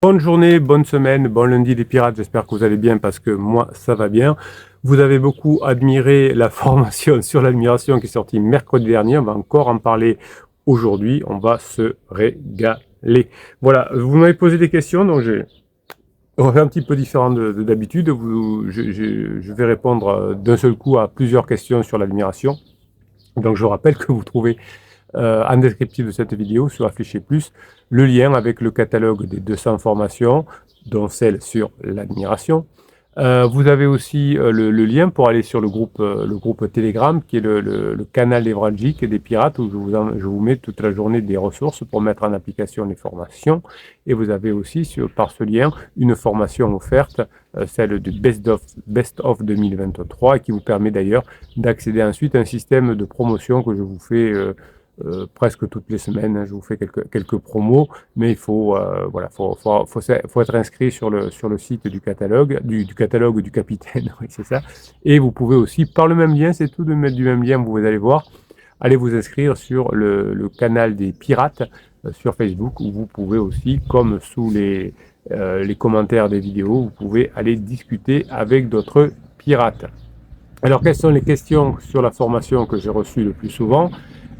Bonne journée, bonne semaine, bon lundi les pirates, j'espère que vous allez bien parce que moi ça va bien. Vous avez beaucoup admiré la formation sur l'admiration qui est sortie mercredi dernier, on va encore en parler aujourd'hui, on va se régaler. Voilà, vous m'avez posé des questions, donc on va faire un petit peu différent de d'habitude. Je vais répondre d'un seul coup à plusieurs questions sur l'admiration. Donc je vous rappelle que vous trouvez en descriptif de cette vidéo sur Afficher Plus le lien avec le catalogue des 200 formations, dont celle sur l'admiration. Vous avez aussi le lien pour aller sur le groupe Telegram, qui est le canal névralgique des pirates, où je vous mets toute la journée des ressources pour mettre en application les formations. Et vous avez aussi par ce lien une formation offerte, celle du Best of 2023, qui vous permet d'ailleurs d'accéder ensuite à un système de promotion que je vous fais presque toutes les semaines. Je vous fais quelques promos, mais il faut voilà, faut être inscrit sur le site du catalogue du capitaine, oui, c'est ça. Et vous pouvez aussi, par le même lien, c'est tout de mettre du même lien, vous allez voir, allez vous inscrire sur le canal des pirates sur Facebook, où vous pouvez aussi, comme sous les commentaires des vidéos, vous pouvez aller discuter avec d'autres pirates. Alors, quelles sont les questions sur la formation que j'ai reçues le plus souvent?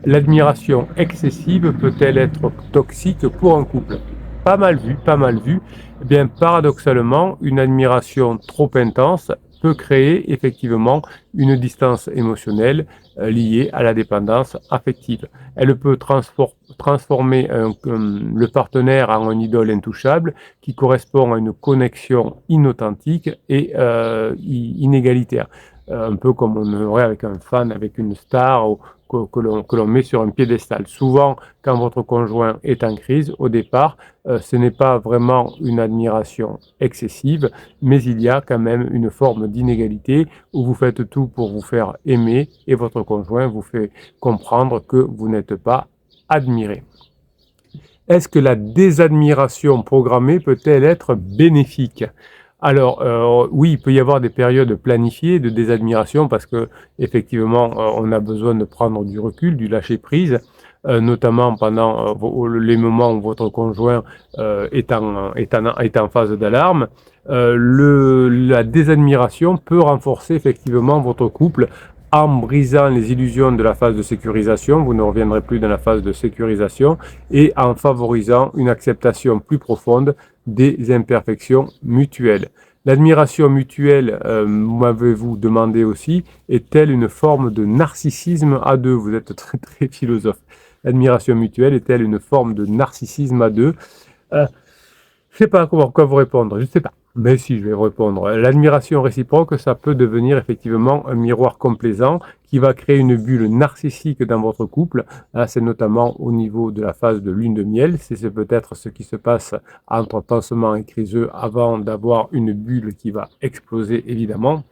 L'admiration excessive peut-elle être toxique pour un couple? Pas mal vu, pas mal vu. Eh bien, paradoxalement, une admiration trop intense peut créer effectivement une distance émotionnelle liée à la dépendance affective. Elle peut transformer le partenaire en une idole intouchable qui correspond à une connexion inauthentique et inégalitaire. Un peu comme on aurait avec un fan, avec une star, ou que l'on met sur un piédestal. Souvent, quand votre conjoint est en crise, au départ, ce n'est pas vraiment une admiration excessive, mais il y a quand même une forme d'inégalité où vous faites tout pour vous faire aimer et votre conjoint vous fait comprendre que vous n'êtes pas admiré. Est-ce que la désadmiration programmée peut-elle être bénéfique? Alors, oui, il peut y avoir des périodes planifiées de désadmiration parce que effectivement, on a besoin de prendre du recul, du lâcher-prise, notamment pendant les moments où votre conjoint est en phase d'alarme. La désadmiration peut renforcer effectivement votre couple en brisant les illusions de la phase de sécurisation, vous ne reviendrez plus dans la phase de sécurisation, et en favorisant une acceptation plus profonde des imperfections mutuelles. L'admiration mutuelle, m'avez-vous demandé aussi, est-elle une forme de narcissisme à deux? Vous êtes très très philosophe. L'admiration mutuelle est-elle une forme de narcissisme à deux? Je ne sais pas quoi vous répondre, je ne sais pas. Mais si, je vais répondre. L'admiration réciproque, ça peut devenir effectivement un miroir complaisant qui va créer une bulle narcissique dans votre couple. C'est notamment au niveau de la phase de lune de miel. C'est peut-être ce qui se passe entre pansement et criseux avant d'avoir une bulle qui va exploser, évidemment.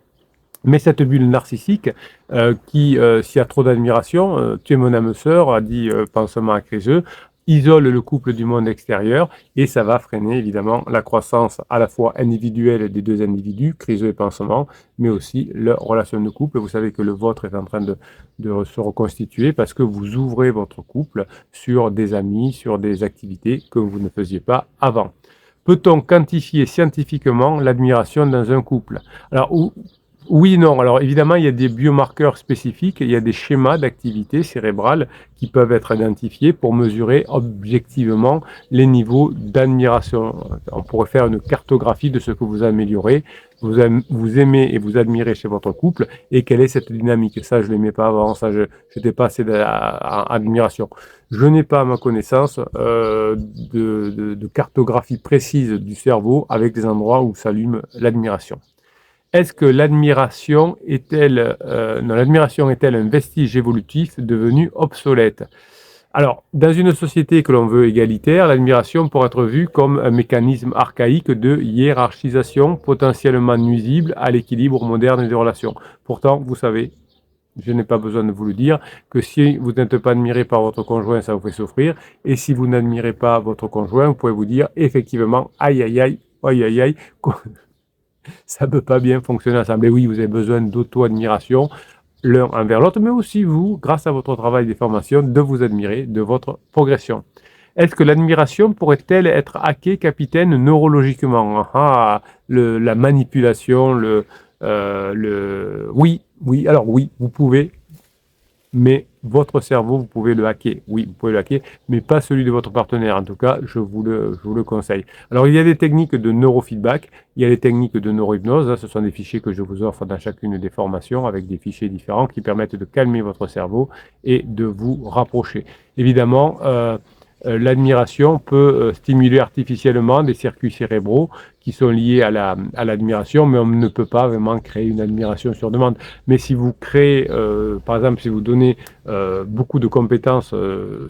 Mais cette bulle narcissique, s'il y a trop d'admiration, tu es mon âme sœur, a dit pansement à criseux, isole le couple du monde extérieur et ça va freiner évidemment la croissance à la fois individuelle des deux individus, criseux et pansement, mais aussi leur relation de couple. Vous savez que le vôtre est en train de se reconstituer parce que vous ouvrez votre couple sur des amis, sur des activités que vous ne faisiez pas avant. Peut-on quantifier scientifiquement l'admiration dans un couple? Alors, oui, non. Alors évidemment, il y a des biomarqueurs spécifiques, il y a des schémas d'activité cérébrale qui peuvent être identifiés pour mesurer objectivement les niveaux d'admiration. On pourrait faire une cartographie de ce que vous améliorez, vous aimez et vous admirez chez votre couple et quelle est cette dynamique. Ça, je ne l'aimais pas avant, ça, je n'étais pas assez d'admiration. Je n'ai pas, à ma connaissance, de cartographie précise du cerveau avec des endroits où s'allume l'admiration. Est-ce que l'admiration est-elle un vestige évolutif devenu obsolète? Alors, dans une société que l'on veut égalitaire, l'admiration pourrait être vue comme un mécanisme archaïque de hiérarchisation potentiellement nuisible à l'équilibre moderne des relations. Pourtant, vous savez, je n'ai pas besoin de vous le dire, que si vous n'êtes pas admiré par votre conjoint, ça vous fait souffrir. Et si vous n'admirez pas votre conjoint, vous pouvez vous dire effectivement, aïe aïe aïe, aïe aïe aïe, ça ne peut pas bien fonctionner ensemble. Et oui, vous avez besoin d'auto-admiration l'un envers l'autre, mais aussi vous, grâce à votre travail des formations, de vous admirer de votre progression. Est-ce que l'admiration pourrait-elle être hackée, capitaine, neurologiquement? La manipulation, Oui, oui, alors oui, vous pouvez, mais votre cerveau, vous pouvez le hacker. Oui, vous pouvez le hacker, mais pas celui de votre partenaire. En tout cas, je vous le conseille. Alors, il y a des techniques de neurofeedback, il y a des techniques de neurohypnose. Ce sont des fichiers que je vous offre dans chacune des formations avec des fichiers différents qui permettent de calmer votre cerveau et de vous rapprocher. Évidemment, l'admiration peut stimuler artificiellement des circuits cérébraux qui sont liés à l'admiration, mais on ne peut pas vraiment créer une admiration sur demande. Mais si vous créez, par exemple, si vous donnez beaucoup de compétences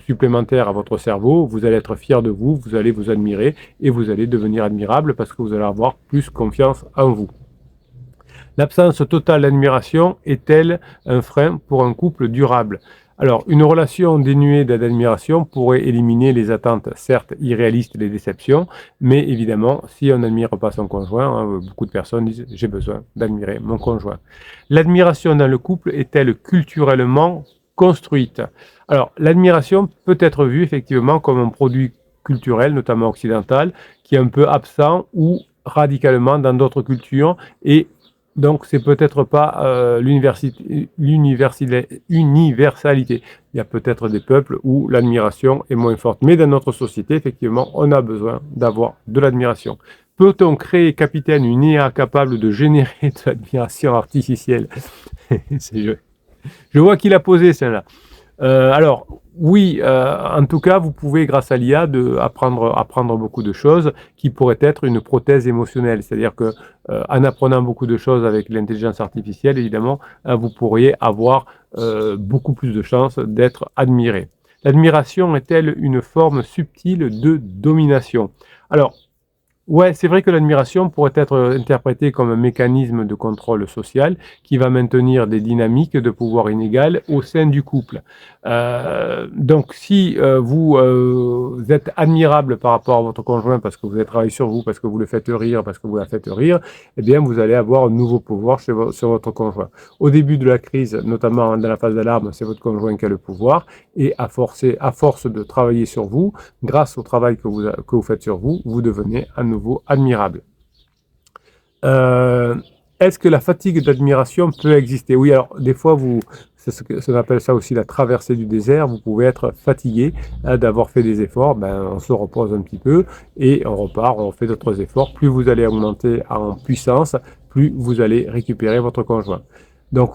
supplémentaires à votre cerveau, vous allez être fier de vous, vous allez vous admirer et vous allez devenir admirable parce que vous allez avoir plus confiance en vous. L'absence totale d'admiration est-elle un frein pour un couple durable? Alors, une relation dénuée d'admiration pourrait éliminer les attentes, certes irréalistes, les déceptions, mais évidemment, si on n'admire pas son conjoint, beaucoup de personnes disent « j'ai besoin d'admirer mon conjoint ». L'admiration dans le couple est-elle culturellement construite? Alors, l'admiration peut être vue effectivement comme un produit culturel, notamment occidental, qui est un peu absent ou radicalement dans d'autres cultures et donc, c'est peut-être pas l'universalité. Il y a peut-être des peuples où l'admiration est moins forte. Mais dans notre société, effectivement, on a besoin d'avoir de l'admiration. Peut-on créer, capitaine, une IA capable de générer de l'admiration artificielle? Je vois qu'il a posé celle-là. Alors, oui, en tout cas, vous pouvez, grâce à l'IA, apprendre beaucoup de choses qui pourraient être une prothèse émotionnelle. C'est-à-dire que, en apprenant beaucoup de choses avec l'intelligence artificielle, évidemment, vous pourriez avoir beaucoup plus de chances d'être admiré. L'admiration est-elle une forme subtile de domination? Alors, ouais, c'est vrai que l'admiration pourrait être interprétée comme un mécanisme de contrôle social qui va maintenir des dynamiques de pouvoir inégales au sein du couple. Donc, si vous êtes admirable par rapport à votre conjoint parce que vous avez travaillé sur vous, parce que vous le faites rire, parce que vous la faites rire, eh bien, vous allez avoir un nouveau pouvoir sur votre conjoint. Au début de la crise, notamment dans la phase d'alarme, c'est votre conjoint qui a le pouvoir et à force de travailler sur vous, grâce au travail que vous faites sur vous, vous devenez à nouveau admirable. Est-ce que la fatigue d'admiration peut exister? Oui, alors des fois, on appelle ça aussi la traversée du désert. Vous pouvez être fatigué d'avoir fait des efforts. On se repose un petit peu et on repart, on fait d'autres efforts. Plus vous allez augmenter en puissance, plus vous allez récupérer votre conjoint. Donc,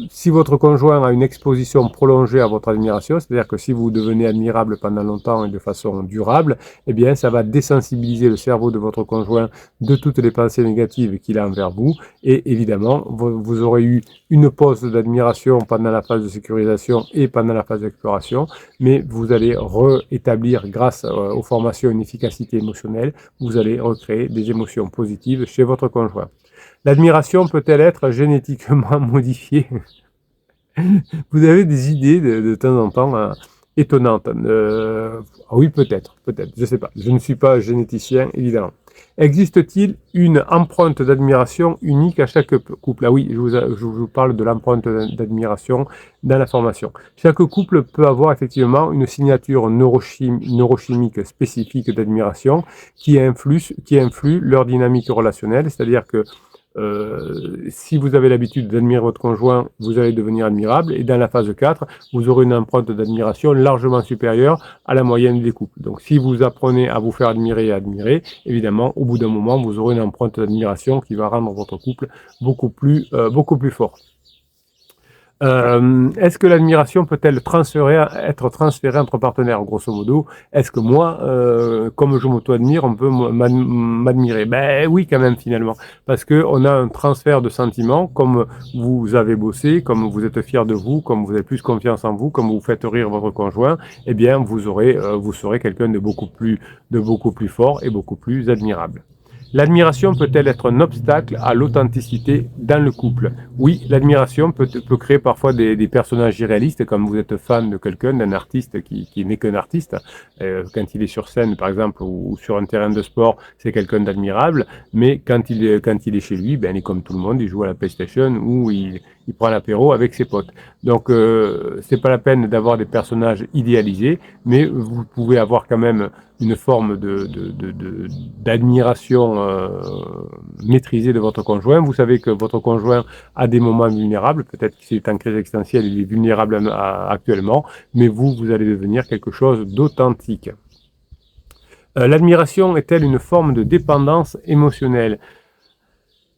si votre conjoint a une exposition prolongée à votre admiration, c'est-à-dire que si vous devenez admirable pendant longtemps et de façon durable, eh bien, ça va désensibiliser le cerveau de votre conjoint de toutes les pensées négatives qu'il a envers vous. Et évidemment, vous aurez eu une pause d'admiration pendant la phase de sécurisation et pendant la phase d'exploration, mais vous allez rétablir, grâce aux formations, une efficacité émotionnelle. Vous allez recréer des émotions positives chez votre conjoint. L'admiration peut-elle être génétiquement modifiée? Vous avez des idées de temps en temps étonnantes. Oui, peut-être, je ne sais pas. Je ne suis pas généticien, évidemment. Existe-t-il une empreinte d'admiration unique à chaque couple? Ah oui, je vous parle de l'empreinte d'admiration dans la formation. Chaque couple peut avoir effectivement une signature neurochimique spécifique d'admiration qui influe leur dynamique relationnelle, c'est-à-dire que si vous avez l'habitude d'admirer votre conjoint, vous allez devenir admirable. Et dans la phase 4, vous aurez une empreinte d'admiration largement supérieure à la moyenne des couples. Donc si vous apprenez à vous faire admirer et admirer, évidemment, au bout d'un moment, vous aurez une empreinte d'admiration qui va rendre votre couple beaucoup plus fort. Est-ce que l'admiration peut-elle être transférée entre partenaires? Grosso modo, est-ce que moi, comme je m'auto-admire, on peut m'admirer? Ben oui, quand même, finalement. Parce qu'on a un transfert de sentiments, comme vous avez bossé, comme vous êtes fier de vous, comme vous avez plus confiance en vous, comme vous faites rire votre conjoint, eh bien, vous serez quelqu'un de beaucoup plus fort et beaucoup plus admirable. L'admiration peut-elle être un obstacle à l'authenticité dans le couple? Oui, l'admiration peut créer parfois des personnages irréalistes, comme vous êtes fan de quelqu'un, d'un artiste qui n'est qu'un artiste. Quand il est sur scène, par exemple, ou sur un terrain de sport, c'est quelqu'un d'admirable, mais quand il est chez lui, ben, il est comme tout le monde, il joue à la PlayStation ou il prend l'apéro avec ses potes. Donc, c'est pas la peine d'avoir des personnages idéalisés, mais vous pouvez avoir quand même une forme d'admiration maîtrisée de votre conjoint. Vous savez que votre conjoint a des moments vulnérables, peut-être qu'il est en crise existentielle, il est vulnérable actuellement, mais vous allez devenir quelque chose d'authentique. L'admiration est-elle une forme de dépendance émotionnelle?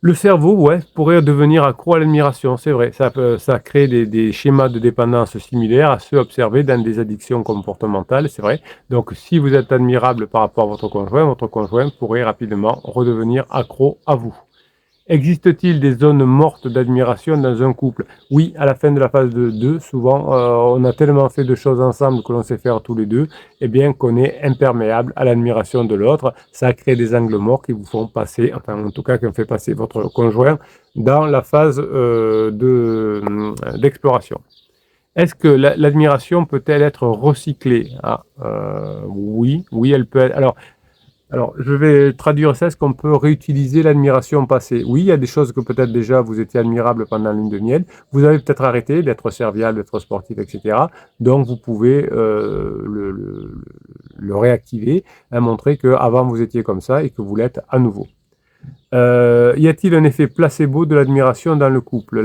Le cerveau, ouais, pourrait devenir accro à l'admiration, c'est vrai. Ça crée des schémas de dépendance similaires à ceux observés dans des addictions comportementales, c'est vrai. Donc, si vous êtes admirable par rapport à votre conjoint pourrait rapidement redevenir accro à vous. Existe-t-il des zones mortes d'admiration dans un couple? Oui, à la fin de la phase de 2, souvent, on a tellement fait de choses ensemble que l'on sait faire tous les deux, eh bien qu'on est imperméable à l'admiration de l'autre. Ça crée des angles morts qui vous font passer, enfin en tout cas qui ont fait passer votre conjoint dans la phase d'exploration. Est-ce que l'admiration peut-elle être recyclée? Oui, elle peut être. Alors, je vais traduire ça. Est-ce qu'on peut réutiliser l'admiration passée? Oui, il y a des choses que peut-être déjà vous étiez admirable pendant l'une de miel. Vous avez peut-être arrêté d'être serviable, d'être sportif, etc. Donc, vous pouvez le réactiver, montrer qu'avant vous étiez comme ça et que vous l'êtes à nouveau. Y a-t-il un effet placebo de l'admiration dans le couple?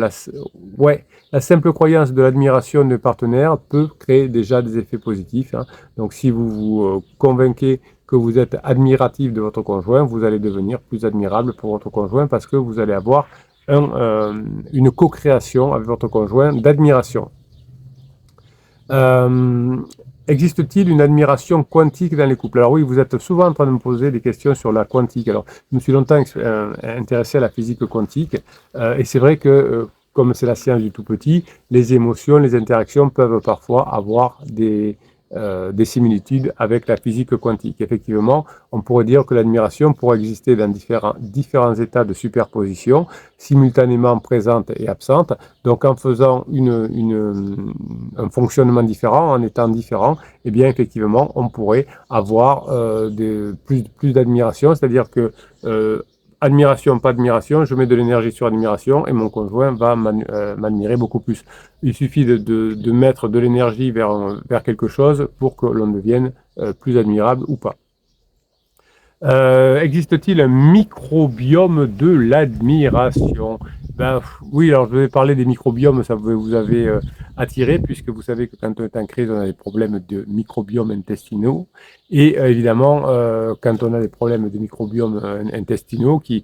Ouais, la simple croyance de l'admiration de partenaire peut créer déjà des effets positifs. Donc, si vous vous convainquez que vous êtes admiratif de votre conjoint, vous allez devenir plus admirable pour votre conjoint parce que vous allez avoir une co-création avec votre conjoint d'admiration. Existe-t-il une admiration quantique dans les couples? Alors oui, vous êtes souvent en train de me poser des questions sur la quantique. Alors, je me suis longtemps intéressé à la physique quantique et c'est vrai que comme c'est la science du tout petit, les émotions, les interactions peuvent parfois avoir des similitudes avec la physique quantique. Effectivement, on pourrait dire que l'admiration pourrait exister dans différents états de superposition, simultanément présente et absente. Donc, en faisant un fonctionnement différent, en étant différent, eh bien, effectivement, on pourrait avoir plus d'admiration, c'est-à-dire que admiration, pas admiration, je mets de l'énergie sur admiration et mon conjoint va m'admirer beaucoup plus. Il suffit de mettre de l'énergie vers quelque chose pour que l'on devienne plus admirable ou pas. Existe-t-il un microbiome de l'admiration? Oui, alors je vais parler des microbiomes, ça vous avez attiré, puisque vous savez que quand on est en crise, on a des problèmes de microbiomes intestinaux. Et évidemment, quand on a des problèmes de microbiomes intestinaux qui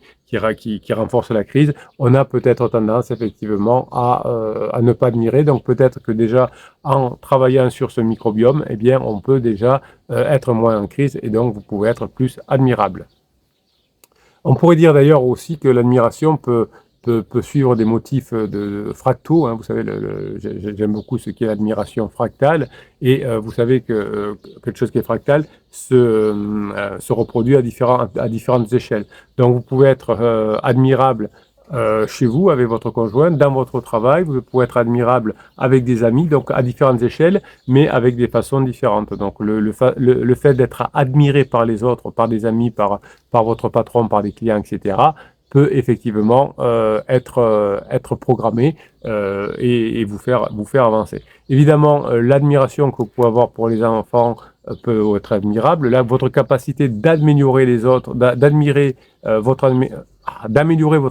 renforcent la crise, on a peut-être tendance effectivement à ne pas admirer. Donc peut-être que déjà, en travaillant sur ce microbiome, eh bien, on peut déjà être moins en crise et donc vous pouvez être plus admirable. On pourrait dire d'ailleurs aussi que l'admiration peut suivre des motifs fractaux. Vous savez, j'aime beaucoup ce qui est l'admiration fractale. Et vous savez que quelque chose qui est fractal se reproduit à différentes échelles. Donc vous pouvez être admirable chez vous, avec votre conjoint, dans votre travail, vous pouvez être admirable avec des amis, donc à différentes échelles, mais avec des façons différentes. Donc le fait d'être admiré par les autres, par des amis, par votre patron, par des clients, etc., peut effectivement être programmé et vous faire avancer. Évidemment, l'admiration que vous pouvez avoir pour les enfants peut être admirable. Là, votre capacité d'améliorer les autres, d'améliorer votre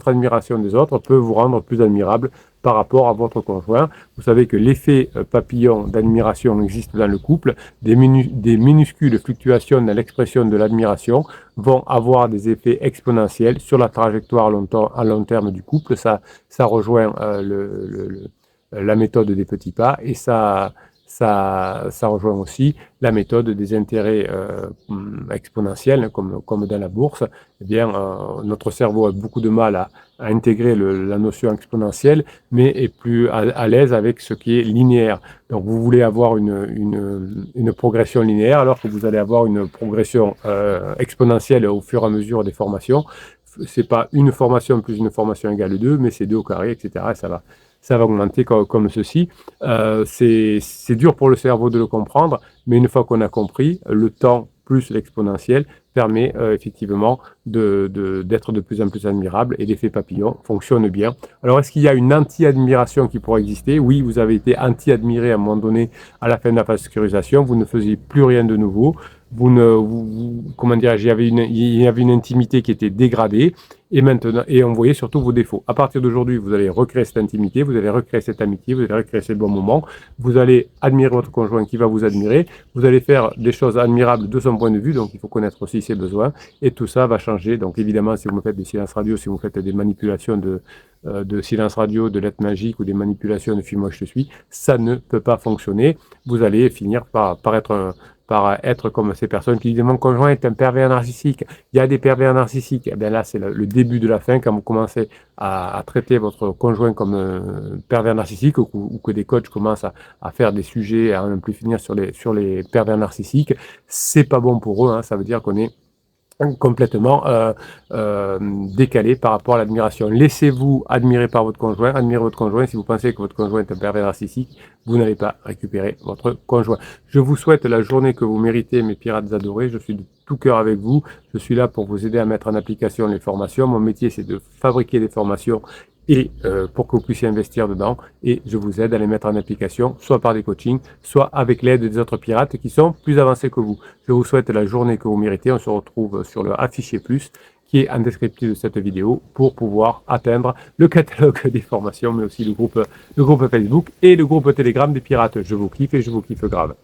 admiration des autres peut vous rendre plus admirable par rapport à votre conjoint. Vous savez que l'effet papillon d'admiration existe dans le couple. Des minuscules fluctuations dans l'expression de l'admiration vont avoir des effets exponentiels sur la trajectoire à long terme du couple. Ça rejoint la méthode des petits pas et ça ça rejoint aussi la méthode des intérêts exponentiels, comme dans la bourse. Eh bien, notre cerveau a beaucoup de mal à intégrer la notion exponentielle, mais est plus à l'aise avec ce qui est linéaire. Donc, vous voulez avoir une progression linéaire, alors que vous allez avoir une progression exponentielle au fur et à mesure des formations. C'est pas une formation plus une formation égale 2, mais c'est 2 au carré, etc. Et ça va augmenter comme ceci. C'est dur pour le cerveau de le comprendre, mais une fois qu'on a compris, le temps plus l'exponentiel permet effectivement d'être de plus en plus admirable, et l'effet papillon fonctionne bien. Alors, est-ce qu'il y a une anti-admiration qui pourrait exister? Oui, vous avez été anti-admiré à un moment donné à la fin de la phase de sécurisation, vous ne faisiez plus rien de nouveau, comment dire, il y avait une intimité qui était dégradée, et maintenant, et on voyait surtout vos défauts. À partir d'aujourd'hui, vous allez recréer cette intimité, vous allez recréer cette amitié, vous allez recréer ces bons moments, vous allez admirer votre conjoint qui va vous admirer, vous allez faire des choses admirables de son point de vue, donc il faut connaître aussi ses besoins, et tout ça va changer. Donc évidemment, si vous me faites des silences radio, si vous faites des manipulations de silence radio, de lettres magiques ou des manipulations de film moi je te suis, ça ne peut pas fonctionner. Vous allez finir par être comme ces personnes qui disent mon conjoint est un pervers narcissique. Il y a des pervers narcissiques. Eh bien là, c'est le début de la fin quand vous commencez à traiter votre conjoint comme pervers narcissique, ou que des coachs commencent à faire des sujets à ne plus finir sur les pervers narcissiques. C'est pas bon pour eux, hein. Ça veut dire qu'on est complètement décalé par rapport à l'admiration. Laissez-vous admirer par votre conjoint, admirez votre conjoint. Si vous pensez que votre conjoint est un pervers narcissique, vous n'allez pas récupérer votre conjoint. Je vous souhaite la journée que vous méritez, mes pirates adorés. Je suis de tout cœur avec vous. Je suis là pour vous aider à mettre en application les formations. Mon métier, c'est de fabriquer des formations et pour que vous puissiez investir dedans, et je vous aide à les mettre en application, soit par des coachings, soit avec l'aide des autres pirates qui sont plus avancés que vous. Je vous souhaite la journée que vous méritez. On se retrouve sur le Afficher Plus, qui est en descriptif de cette vidéo, pour pouvoir atteindre le catalogue des formations, mais aussi le groupe Facebook et le groupe Telegram des pirates. Je vous kiffe et je vous kiffe grave.